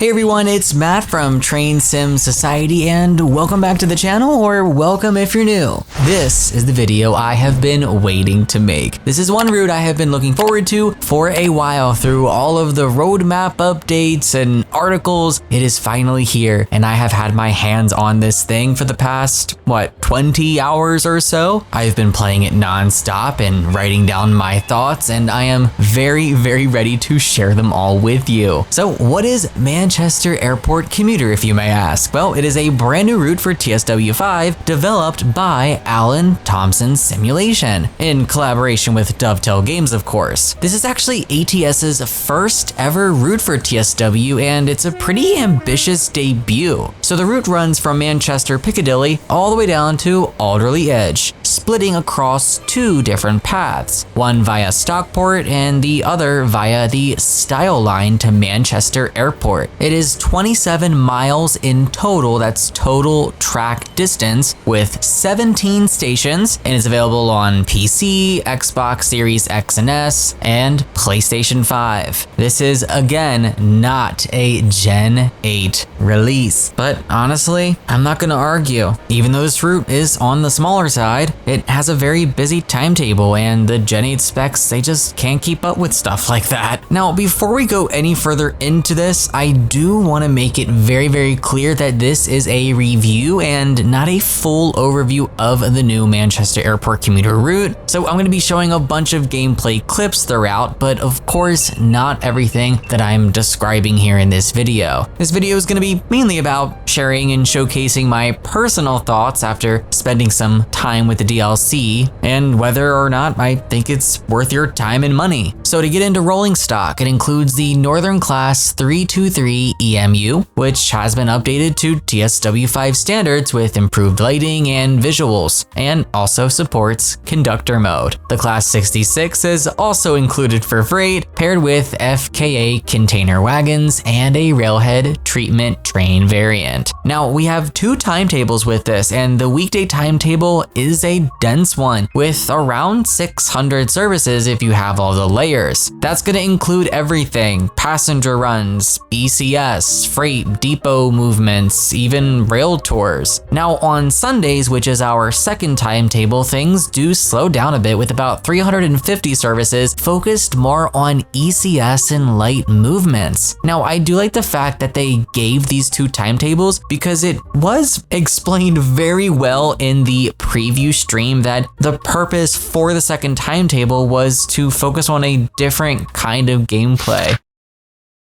Hey everyone, it's Matt from Train Sim Society and welcome back to the channel, or welcome if you're new. This is the video I have been waiting to make. This is one route I have been looking forward to for a while. Through all of the roadmap updates and articles, it is finally here and I have had my hands on this thing for the past, 20 hours or so? I've been playing it non-stop and writing down my thoughts, and I am very ready to share them all with you. So what is Manchester Airport Commuter, if you may ask? Well, it is a brand new route for TSW5 developed by Alan Thompson Simulation, in collaboration with Dovetail Games, of course. This is actually ATS's first ever route for TSW, and it's a pretty ambitious debut. So the route runs from Manchester Piccadilly all the way down to Alderley Edge, splitting across two different paths, one via Stockport and the other via the Style Line to Manchester Airport. It is 27 miles in total, that's total track distance, with 17 stations, and is available on PC, Xbox Series X and S, and PlayStation 5. This is, again, not a Gen 8 release, but honestly, I'm not gonna argue. Even though this route is on the smaller side, it has a very busy timetable, and the Gen 8 specs, they just can't keep up with stuff like that. Now, before we go any further into this, I do want to make it very clear that this is a review and not a full overview of the new Manchester Airport Commuter route. So I'm going to be showing a bunch of gameplay clips throughout, but of course not everything that I'm describing here in this video. This video is going to be mainly about sharing and showcasing my personal thoughts after spending some time with the DLC, and whether or not I think it's worth your time and money. So to get into rolling stock, it includes the Northern Class 323 EMU, which has been updated to TSW5 standards with improved lighting and visuals, and also supports conductor mode. The Class 66 is also included for freight, paired with FKA container wagons and a railhead treatment train variant. Now, we have two timetables with this, and the weekday timetable is a dense one with around 600 services if you have all the layers. That's going to include everything: passenger runs, ECS, freight, depot movements, even rail tours. Now on Sundays, which is our second timetable, things do slow down a bit with about 350 services focused more on ECS and light movements. Now, I do like the fact that they gave these two timetables because it was explained very well in the preview stream that the purpose for the second timetable was to focus on a different kind of gameplay.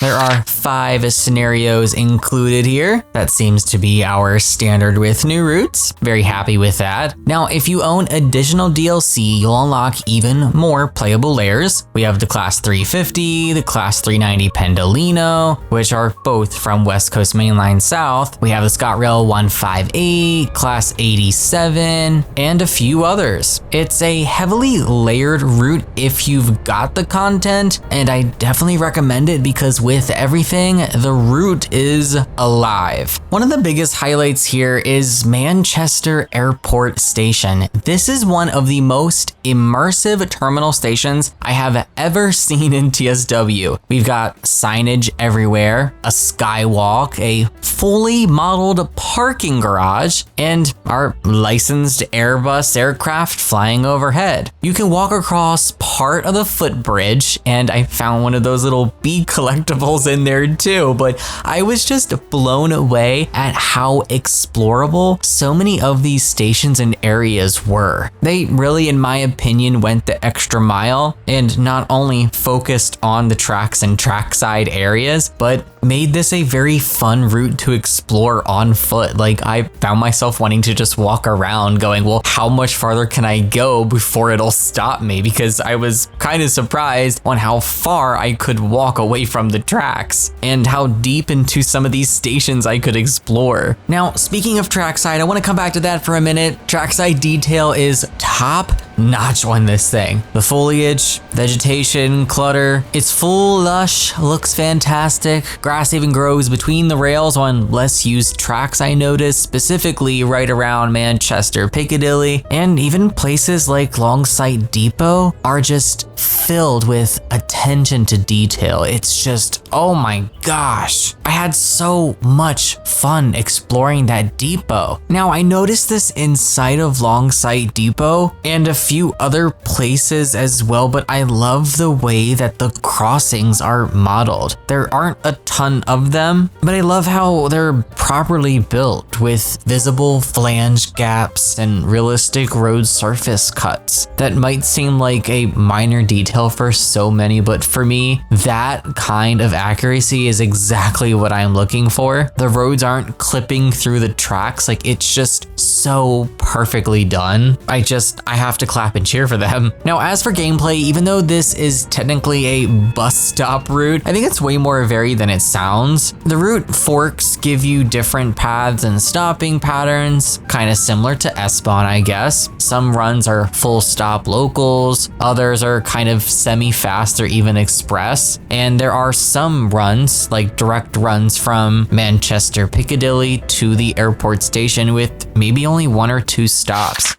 There are 5 scenarios included here. That seems to be our standard with new routes. Very happy with that. Now, if you own additional DLC, you'll unlock even more playable layers. We have the Class 350, the Class 390 Pendolino, which are both from West Coast Mainline South. We have the ScotRail 158, Class 87, and a few others. It's a heavily layered route if you've got the content, and I definitely recommend it because with everything, the route is alive. One of the biggest highlights here is Manchester Airport Station. This is one of the most immersive terminal stations I have ever seen in TSW. We've got signage everywhere, a skywalk, a fully modeled parking garage, and our licensed Airbus aircraft flying overhead. You can walk across part of the footbridge, and I found one of those little bee collectibles in there too, but I was just blown away at how explorable so many of these stations and areas were. They really, in my opinion, went the extra mile and not only focused on the tracks and trackside areas, but made this a very fun route to explore on foot. Like, I found myself wanting to just walk around going, well, how much farther can I go before it'll stop me? Because I was kind of surprised on how far I could walk away from the tracks and how deep into some of these stations I could explore. Now, speaking of trackside, I want to come back to that for a minute. Trackside detail is top notch on this thing. The foliage, vegetation, clutter, it's full lush, looks fantastic. Grass even grows between the rails on less used tracks, I noticed, specifically right around Manchester, Piccadilly, and even places like Longsight Depot are just filled with attention to detail. It's just, oh my gosh. I had so much fun exploring that depot. Now, I noticed this inside of Longsight Depot and a few other places as well, but I love the way that the crossings are modeled. There aren't a ton of them, but I love how they're properly built with visible flange gaps and realistic road surface cuts. That might seem like a minor detail for so many, but for me, that kind of accuracy is exactly what I'm looking for. The roads aren't clipping through the tracks, like it's just so perfectly done. I have to clap and cheer for them. Now, as for gameplay, even though this is technically a bus stop route, I think it's way more varied than it sounds. The route forks give you different paths and stopping patterns, kind of similar to S-Bahn, I guess. Some runs are full stop locals, others are kind of semi-fast or even express, and there are some runs, like direct runs from Manchester Piccadilly to the airport station with maybe only 1 or 2 stops.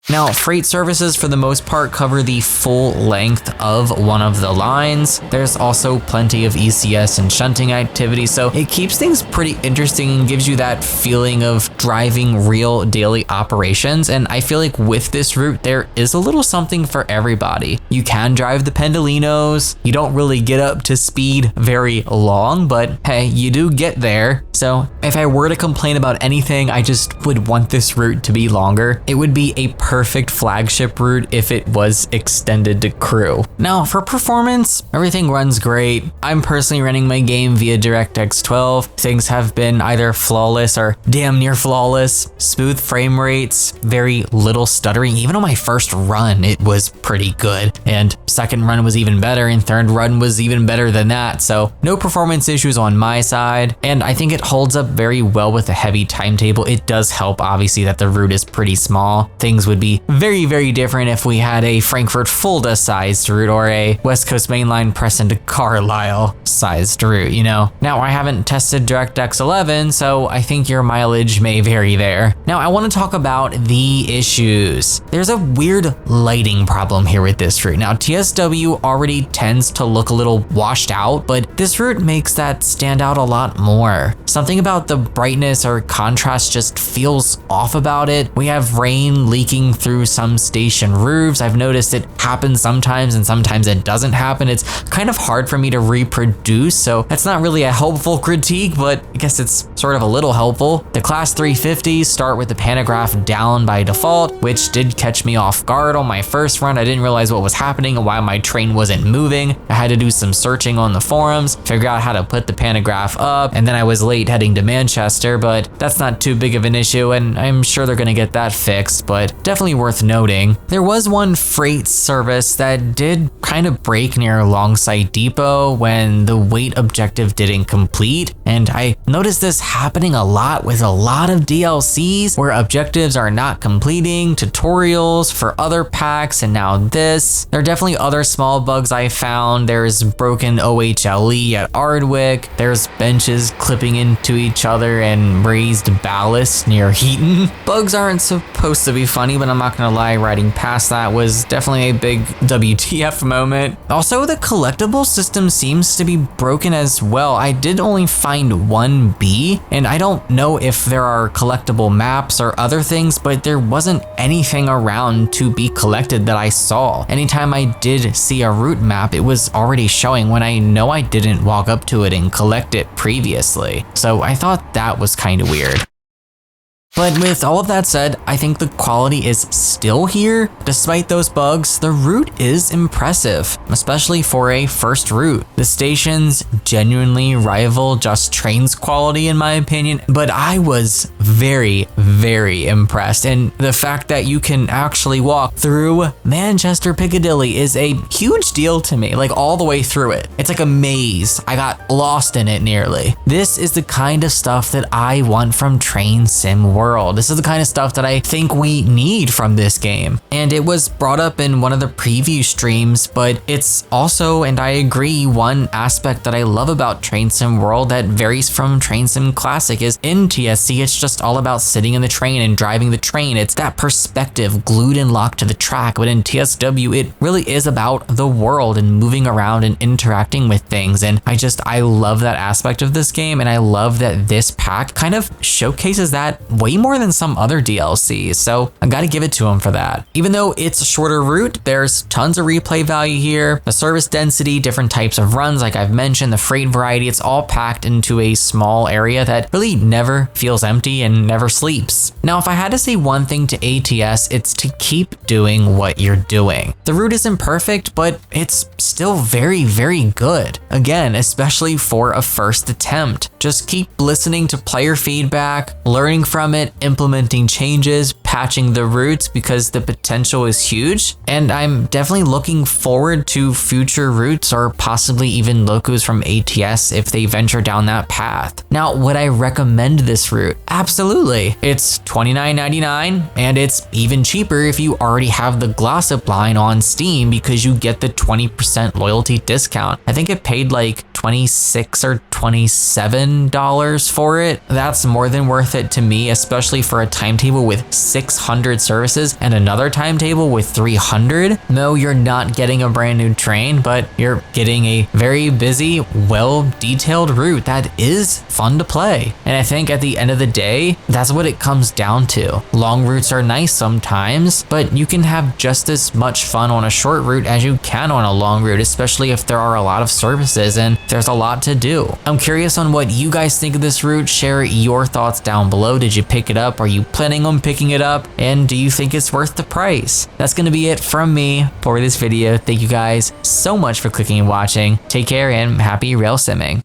Now, freight services for the most part cover the full length of one of the lines. There's also plenty of ECS and shunting activity, so it keeps things pretty interesting and gives you that feeling of driving real daily operations. And I feel like with this route, there is a little something for everybody. You can drive the Pendolinos. You don't really get up to speed very long, but hey, you do get there. So if I were to complain about anything, I just would want this route to be longer. It would be a perfect flagship route if it was extended to crew. Now, for performance, everything runs great. I'm personally running my game via DirectX 12. Things have been either flawless or damn near flawless. Smooth frame rates, very little stuttering. Even on my first run, it was pretty good. And second run was even better, and third run was even better than that. So no performance issues on my side. And I think it holds up very well with a heavy timetable. It does help, obviously, that the route is pretty small. Things would be very, very different if we had a Frankfurt Fulda sized route or a West Coast Mainline Preston to Carlisle sized route, you know? Now, I haven't tested DirectX 11, so I think your mileage may vary there. Now, I want to talk about the issues. There's a weird lighting problem here with this route. Now, TSW already tends to look a little washed out, but this route makes that stand out a lot more. Something about the brightness or contrast just feels off about it. We have rain leaking through some station roofs. I've noticed it happens sometimes and sometimes it doesn't happen. It's kind of hard for me to reproduce, so that's not really a helpful critique, but I guess it's sort of a little helpful. The Class 350s start with the pantograph down by default, which did catch me off guard on my first run. I didn't realize what was happening and why my train wasn't moving. I had to do some searching on the forums, figure out how to put the pantograph up, and then I was late heading to Manchester, but that's not too big of an issue, and I'm sure they're gonna get that fixed, but definitely worth noting. There was one freight service that did kind of break near Longsight Depot when the weight objective didn't complete, and I noticed this happening a lot with a lot of DLCs where objectives are not completing, tutorials for other packs, and now this. There are definitely other small bugs I found. There's broken OHLE at Ardwick. There's benches clipping into each other and raised ballast near Heaton. Bugs aren't supposed to be funny, but I'm not gonna lie, riding past that was definitely a big WTF moment. Also, the collectible system seems to be broken as well. I did only find one B, and I don't know if there are collectible maps or other things, but there wasn't anything around to be collected that I saw. Anytime I did see a route map, it was already showing when I know I didn't walk up to it and collect it previously. So I thought that was kind of weird. But with all of that said, I think the quality is still here. Despite those bugs, the route is impressive, especially for a first route. The stations genuinely rival Just Train's quality in my opinion, but I was very, very impressed. And the fact that you can actually walk through Manchester Piccadilly is a huge deal to me, like all the way through it. It's like a maze. I got lost in it nearly. This is the kind of stuff that I want from Train Sim World. This is the kind of stuff that I think we need from this game. And it was brought up in one of the preview streams, but it's also, and I agree, one aspect that I love about Train Sim World that varies from Train Sim Classic is in TSC, it's just all about sitting in the train and driving the train. It's that perspective glued and locked to the track, but in TSW, it really is about the world and moving around and interacting with things. And I love that aspect of this game, and I love that this pack kind of showcases that way more than some other DLCs, so I gotta give it to them for that. Even though it's a shorter route, there's tons of replay value here, the service density, different types of runs like I've mentioned, the freight variety, it's all packed into a small area that really never feels empty and never sleeps. Now, if I had to say one thing to ATS, it's to keep doing what you're doing. The route isn't perfect, but it's still very, very good. Again, especially for a first attempt. Just keep listening to player feedback, learning from it, implementing changes, patching the routes because the potential is huge. And I'm definitely looking forward to future routes or possibly even locos from ATS if they venture down that path. Now, would I recommend this route? Absolutely. It's $29.99 and it's even cheaper if you already have the Glossip line on Steam because you get the 20% loyalty discount. I think it paid like $26 or $27 for it. That's more than worth it to me, especially for a timetable with 600 services and another timetable with 300. No, you're not getting a brand new train, but you're getting a very busy, well-detailed route that is fun to play. And I think at the end of the day, that's what it comes down to. Long routes are nice sometimes, but you can have just as much fun on a short route as you can on a long route, especially if there are a lot of services and there's a lot to do. I'm curious on what you guys think of this route. Share your thoughts down below. Did you pick it up? Are you planning on picking it up? And do you think it's worth the price? That's gonna be it from me for this video. Thank you guys so much for clicking and watching. Take care and happy rail simming.